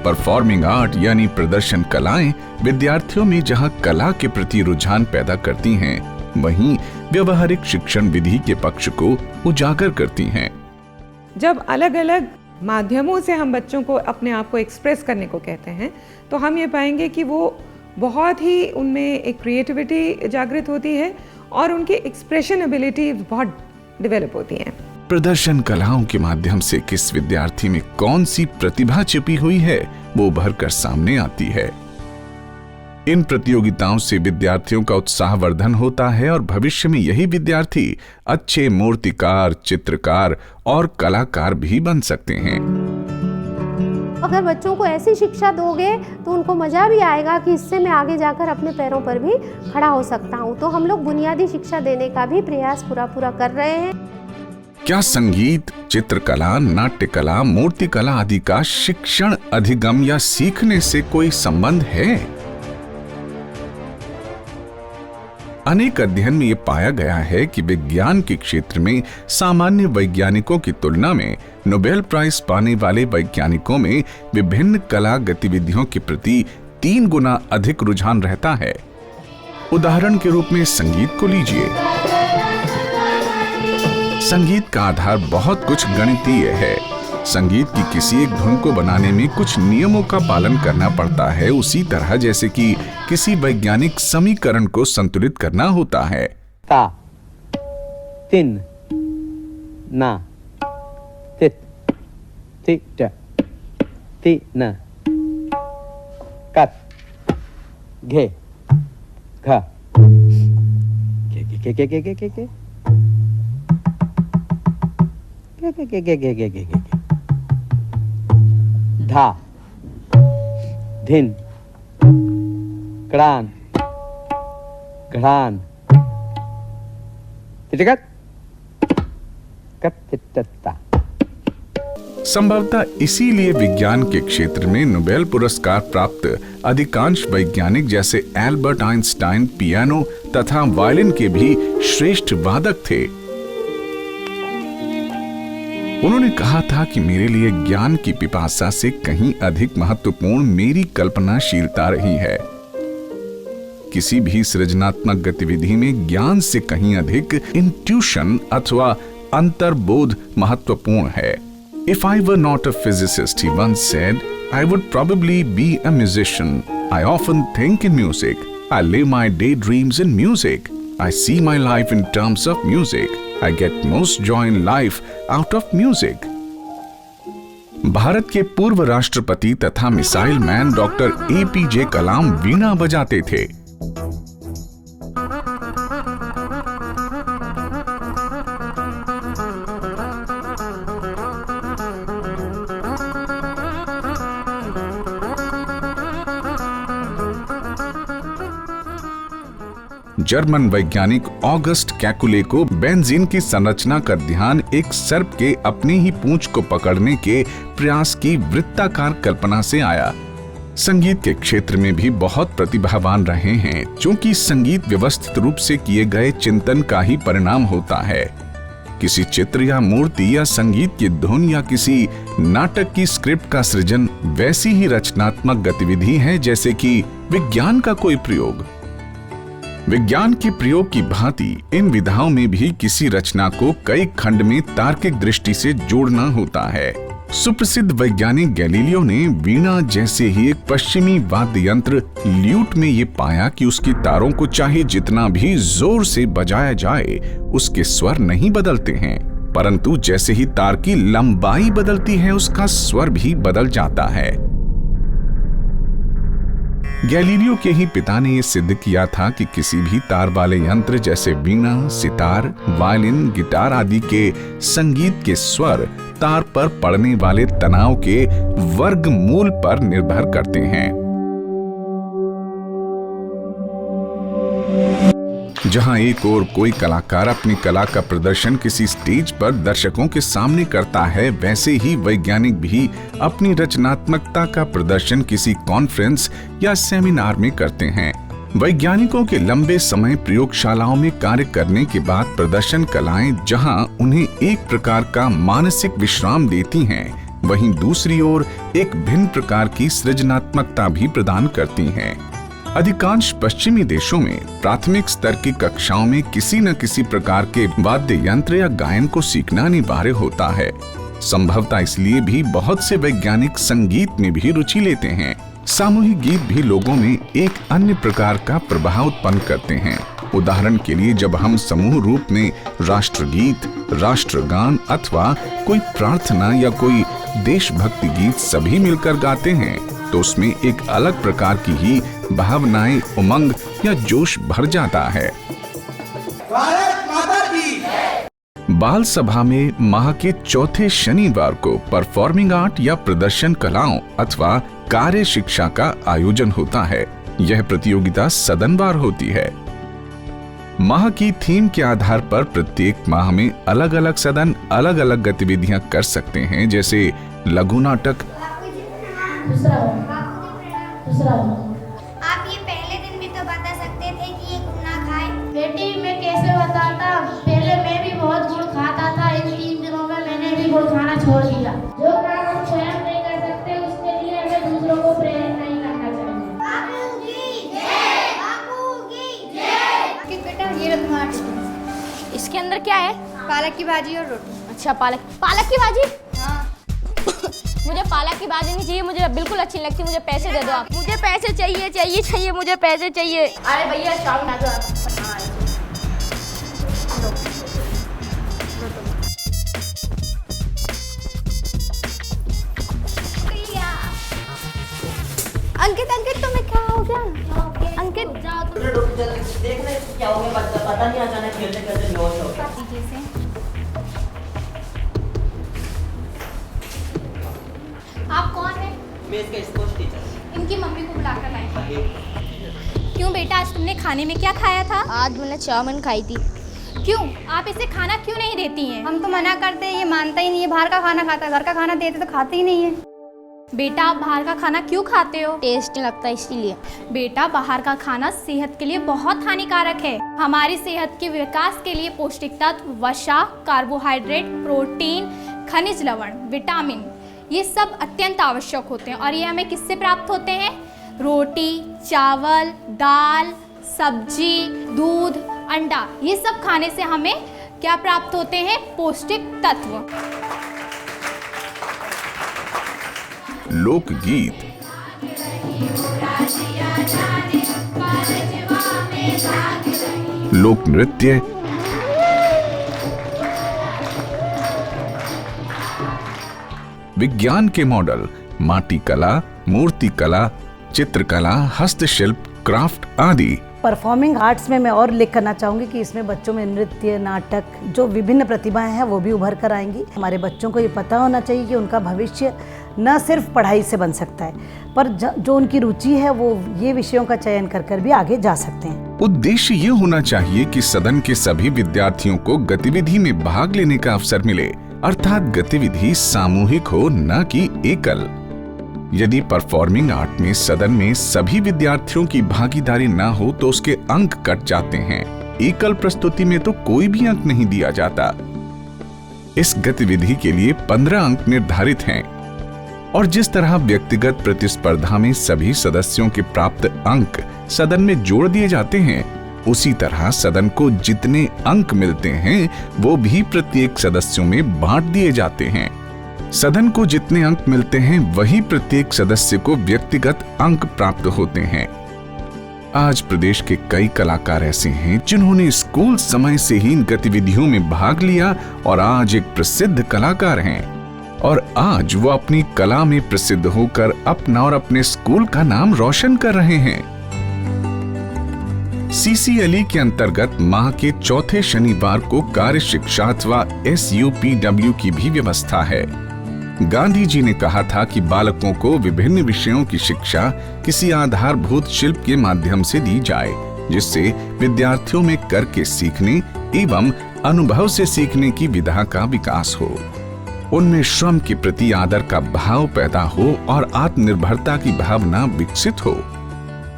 Performing art यानी प्रदर्शन कलाएं विद्यार्थियों में जहां कला के प्रति रुझान पैदा करती हैं, वहीं व्यवहारिक शिक्षण विधि के पक्ष को उजागर करती हैं। जब अलग अलग माध्यमों से हम बच्चों को अपने आप को एक्सप्रेस करने को कहते हैं, तो हम ये पाएंगे कि वो बहुत ही उनमें एक क्रिएटिविटी जागृत होती है और उनकी एक्सप्रेशन एबिलिटी बहुत डेवलप होती है। प्रदर्शन कलाओं के माध्यम से किस विद्यार्थी में कौन सी प्रतिभा छिपी हुई है, वो उभर कर सामने आती है। इन प्रतियोगिताओं से विद्यार्थियों का उत्साहवर्धन होता है और भविष्य में यही विद्यार्थी अच्छे मूर्तिकार, चित्रकार और कलाकार भी बन सकते हैं। अगर बच्चों को ऐसी शिक्षा दोगे तो उनको मजा भी आएगा कि इससे मैं आगे जाकर अपने पैरों पर भी खड़ा हो सकता हूँ। तो हम लोग बुनियादी शिक्षा देने का भी प्रयास पूरा कर रहे हैं। क्या संगीत, चित्रकला, नाट्यकला, मूर्तिकला आदि का शिक्षण, अधिगम या सीखने से कोई संबंध है? अनेक अध्ययन में ये पाया गया है कि विज्ञान के क्षेत्र में सामान्य वैज्ञानिकों की तुलना में नोबेल प्राइज पाने वाले वैज्ञानिकों में विभिन्न कला गतिविधियों के प्रति 3 गुना अधिक रुझान रहता है। उदाहरण के रूप में संगीत को लीजिए। संगीत का आधार बहुत कुछ गणितीय है। संगीत की किसी एक धुन को बनाने में कुछ नियमों का पालन करना पड़ता है, उसी तरह जैसे कि किसी वैज्ञानिक समीकरण को संतुलित करना होता है। ता, तिन, ना, तित, तिट, तिन, कत, घे, घ, के धा, धिन, क्रान, घ्रान, तिटकत, कत्तिटत्ता। संभवतः इसीलिए विज्ञान के क्षेत्र में नोबेल पुरस्कार प्राप्त अधिकांश वैज्ञानिक जैसे एल्बर्ट आइंस्टाइन पियानो तथा वायलिन के भी श्रेष्ठ वादक थे। उन्होंने कहा था कि मेरे लिए ज्ञान की पिपासा से कहीं अधिक महत्वपूर्ण मेरी कल्पनाशीलता रही है। किसी भी सृजनात्मक गतिविधि में ज्ञान से कहीं अधिक इंट्यूशन अथवा अंतर्बोध महत्वपूर्ण है। If I were not a physicist, he once said, I would probably be a musician. I often think in music. I live my daydreams in music. I see my life in terms of music. I get most joy in life out of music. Bharat के पूर्व राष्ट्रपति तथा missile man doctor APJ कलाम वीणा बजाते थे। German वैज्ञानिक August Kekulé को benzene की संरचना का ध्यान एक सर्प के अपनी ही पूंछ को पकड़ने के प्रयास की वृत्ताकार कल्पना से आया। संगीत के क्षेत्र में भी बहुत प्रतिभावान रहे हैं, क्योंकि संगीत व्यवस्थित रूप से किए गए चिंतन का ही परिणाम होता है। किसी चित्र या मूर्ति या संगीत की धुन या किसी नाटक की स्क्रिप्ट का सृजन वैसी ही रचनात्मक गतिविधि है जैसे कि विज्ञान का कोई प्रयोग। विज्ञान के प्रयोग की भांति इन विधाओं में भी किसी रचना को कई खंड में तार्किक दृष्टि से जोड़ना होता है। सुप्रसिद्ध वैज्ञानिक गैलीलियो ने वीणा जैसे ही एक पश्चिमी वाद्य यंत्र ल्यूट में ये पाया कि उसकी तारों को चाहे जितना भी जोर से बजाया जाए, उसके स्वर नहीं बदलते हैं, परंतु जैसे ही तार की लंबाई बदलती है, उसका स्वर भी बदल जाता है। गैलीलियो के ही पिता ने यह सिद्ध किया था कि किसी भी तार वाले यंत्र जैसे वीणा, सितार, वायलिन, गिटार आदि के संगीत के स्वर तार पर पड़ने वाले तनाव के वर्गमूल पर निर्भर करते हैं। जहां एक ओर कोई कलाकार अपनी कला का प्रदर्शन किसी स्टेज पर दर्शकों के सामने करता है, वैसे ही वैज्ञानिक भी अपनी रचनात्मकता का प्रदर्शन किसी कॉन्फ्रेंस या सेमिनार में करते हैं। वैज्ञानिकों के लंबे समय प्रयोगशालाओं में कार्य करने के बाद प्रदर्शन कलाएं जहां उन्हें एक प्रकार का मानसिक विश्राम देती हैं, वहीं दूसरी ओर एक भिन्न प्रकार की सृजनात्मकता भी प्रदान करती हैं। अधिकांश पश्चिमी देशों में प्राथमिक स्तर की कक्षाओं में किसी न किसी प्रकार के वाद्य यंत्र या गायन को सीखना अनिवार्य होता है। संभवतः इसलिए भी बहुत से वैज्ञानिक संगीत में भी रुचि लेते हैं। सामूहिक गीत भी लोगों में एक अन्य प्रकार का प्रभाव उत्पन्न करते हैं। उदाहरण के लिए जब हम समूह रूप में राष्ट्रगीत, राष्ट्रगान अथवा कोई प्रार्थना या कोई देशभक्ति गीत सभी मिलकर गाते हैं तो उसमें एक अलग प्रकार की ही भावनाएं, उमंग या जोश भर जाता है। भारत माता की। बाल सभा में माह के चौथे शनिवार को परफॉर्मिंग आर्ट या प्रदर्शन कलाओं अथवा कार्य शिक्षा का आयोजन होता है। यह प्रतियोगिता सदनवार होती है। माह की थीम के आधार पर प्रत्येक माह में अलग अलग सदन अलग अलग गतिविधियां कर सकते हैं, जैसे लघु नाटक। आप ये पहले दिन भी तो बता सकते थे कि ये गुड़ ना खाए। बेटी मैं कैसे बताता, पहले मैं भी बहुत गुड़ खाता था। इन 3 दिनों में मैंने भी गुड़ खाना छोड़ दिया। जो काम हम स्वयं नहीं कर सकते उसके लिए हमें दूसरों को प्रेरित नहीं करना चाहिए। बापू की जय, बापू की जय। बेटा ये लो तुम्हारा टिफिन। इसके अंदर क्या है? पालक की भाजी और रोटी। अच्छा, पालक की भाजी? हाँ। मुझे पालक की भाजी नहीं चाहिए, मुझे बिल्कुल अच्छी लगती। मुझे पैसे दे दो आप। मुझे पैसे चाहिए, मुझे पैसे चाहिए। अरे भैया शाम ना दो आप। अंकित तुम्हें क्या हो गया? अंकित जाओ तुम। देखने क्या हो गया, पता नहीं, अचानक खेलते खेलते बेहोश हो गया। आप कौन है? मैं इसका स्पोर्ट्स टीचर। इनकी मम्मी को बुलाकर लाए। क्यों बेटा, आज तुमने खाने में क्या खाया था? आज मैंने चाउमीन खाई थी। क्यों, आप इसे खाना क्यों नहीं देती हैं? हम तो मना करते हैं, ये मानता ही नहीं है। बाहर का खाना खाता है, घर का खाना देते तो खाते ही नहीं है। बेटा, आप बाहर का खाना क्यों खाते हो? टेस्ट नहीं लगता इसीलिए। बेटा, बाहर का खाना सेहत के लिए बहुत हानिकारक है। हमारी सेहत के विकास के लिए पौष्टिक तत्व, वसा, कार्बोहाइड्रेट, प्रोटीन, खनिज लवण, विटामिन, ये सब अत्यंत आवश्यक होते हैं। और ये हमें किससे प्राप्त होते हैं? रोटी, चावल, दाल, सब्जी, दूध, अंडा, ये सब खाने से हमें क्या प्राप्त होते हैं? पौष्टिक तत्व। लोकगीत, लोक नृत्य, विज्ञान के मॉडल, माटी कला, मूर्ति कला, चित्रकला, हस्तशिल्प, क्राफ्ट आदि। परफॉर्मिंग आर्ट्स में मैं और उल्लेख करना चाहूँगी कि इसमें बच्चों में नृत्य, नाटक, जो विभिन्न प्रतिभाएं हैं वो भी उभर कर आएंगी। हमारे बच्चों को ये पता होना चाहिए कि उनका भविष्य न सिर्फ पढ़ाई से बन सकता है, पर जो उनकी रुचि है वो ये विषयों का चयन कर भी आगे जा सकते हैं। उद्देश्य ये होना चाहिए कि सदन के सभी विद्यार्थियों को गतिविधि में भाग लेने का अवसर मिले, अर्थात गतिविधि सामूहिक हो, न कि एकल। यदि परफॉर्मिंग आर्ट में सदन में सभी विद्यार्थियों की भागीदारी न हो तो उसके अंक कट जाते हैं। एकल प्रस्तुति में तो कोई भी अंक नहीं दिया जाता। इस गतिविधि के लिए 15 अंक निर्धारित हैं और जिस तरह व्यक्तिगत प्रतिस्पर्धा में सभी सदस्यों के प्राप्त अंक सदन में जोड़ दिए जाते हैं, उसी तरह सदन को जितने अंक मिलते हैं वो भी प्रत्येक सदस्यों में बांट दिए जाते हैं। सदन को जितने अंक मिलते हैं वही प्रत्येक सदस्य को व्यक्तिगत अंक प्राप्त होते हैं। आज प्रदेश के कई कलाकार ऐसे हैं जिन्होंने स्कूल समय से ही इन गतिविधियों में भाग लिया और आज एक प्रसिद्ध कलाकार हैं और आज वो अपनी कला में प्रसिद्ध होकर अपना और अपने स्कूल का नाम रोशन कर रहे हैं। CCLE के अंतर्गत माह के चौथे शनिवार को कार्य शिक्षा अथवा SUPW की भी व्यवस्था है। गांधी जी ने कहा था कि बालकों को विभिन्न विषयों की शिक्षा किसी आधारभूत शिल्प के माध्यम से दी जाए, जिससे विद्यार्थियों में करके सीखने एवं अनुभव से सीखने की विधा का विकास हो, उनमें श्रम के प्रति आदर का भाव पैदा हो और आत्मनिर्भरता की भावना विकसित हो।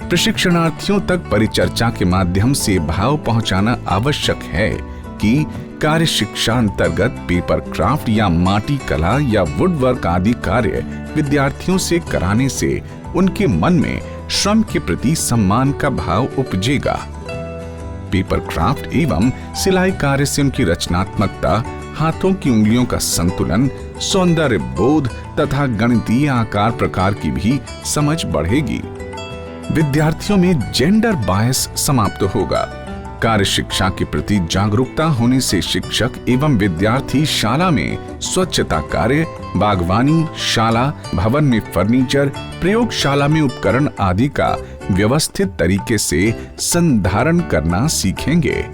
प्रशिक्षणार्थियों तक परिचर्चा के माध्यम से भाव पहुंचाना आवश्यक है कि कार्य शिक्षा अंतर्गत पेपर क्राफ्ट या माटी कला या वुडवर्क आदि कार्य विद्यार्थियों से कराने से उनके मन में श्रम के प्रति सम्मान का भाव उपजेगा। पेपर क्राफ्ट एवं सिलाई कार्य से उनकी रचनात्मकता, हाथों की उंगलियों का संतुलन, सौंदर्य बोध तथा गणितीय आकार प्रकार की भी समझ बढ़ेगी। विद्यार्थियों में जेंडर बायस समाप्त होगा। कार्य शिक्षा के प्रति जागरूकता होने से शिक्षक एवं विद्यार्थी शाला में स्वच्छता कार्य, बागवानी, शाला भवन में फर्नीचर, प्रयोगशाला में उपकरण आदि का व्यवस्थित तरीके से संधारण करना सीखेंगे।